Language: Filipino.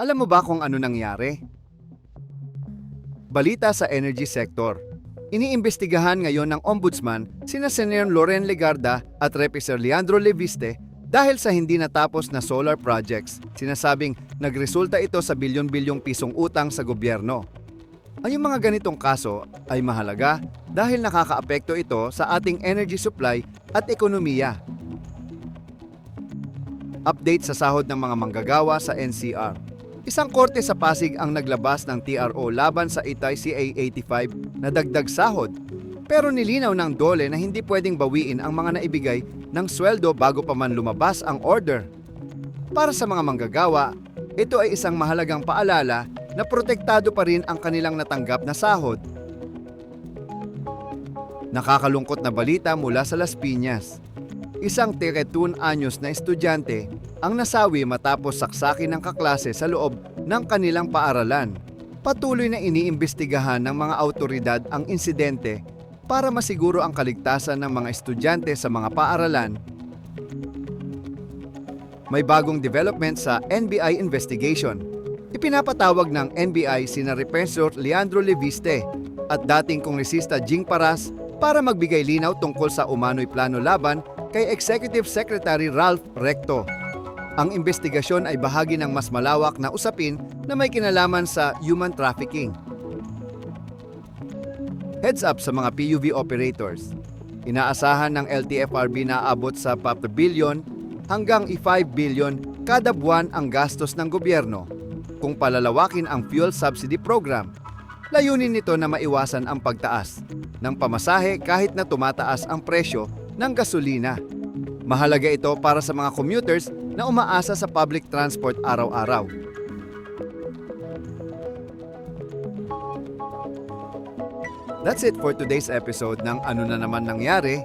Alam mo ba kung ano nangyari? Balita sa energy sector. Iniimbestigahan ngayon ng Ombudsman sina Senator Loren Legarda at Repisar Leandro Leviste dahil sa hindi natapos na solar projects. Sinasabing nagresulta ito sa bilyon-bilyong pisong utang sa gobyerno. Ang mga ganitong kaso ay mahalaga dahil nakakaapekto ito sa ating energy supply at ekonomiya. Update sa sahod ng mga manggagawa sa NCR. Isang korte sa Pasig ang naglabas ng TRO laban sa Itay CA85 na dagdag sahod. Pero nilinaw ng DOLE na hindi pwedeng bawiin ang mga naibigay ng sweldo bago pa man lumabas ang order. Para sa mga manggagawa, ito ay isang mahalagang paalala na protektado pa rin ang kanilang natanggap na sahod. Nakakalungkot na balita mula sa Las Piñas. Isang 31 anyos na estudyante ang nasawi matapos saksakin ng kaklase sa loob ng kanilang paaralan. Patuloy na iniimbestigahan ng mga awtoridad ang insidente para masiguro ang kaligtasan ng mga estudyante sa mga paaralan. May bagong development sa NBI investigation. Ipinapatawag ng NBI sina Represor Leandro Leviste at dating kongresista Jing Paras para magbigay linaw tungkol sa umano'y plano laban kay Executive Secretary Ralph Recto. Ang investigasyon ay bahagi ng mas malawak na usapin na may kinalaman sa human trafficking. Heads up sa mga PUV operators. Inaasahan ng LTFRB na aabot sa 4 billion hanggang 5 billion kada buwan ang gastos ng gobyerno kung palalawakin ang fuel subsidy program. Layunin nito na maiwasan ang pagtaas ng pamasahe kahit na tumataas ang presyo ng gasolina. Mahalaga ito para sa mga commuters na umaasa sa public transport araw-araw. That's it for today's episode ng Ano na naman nangyari.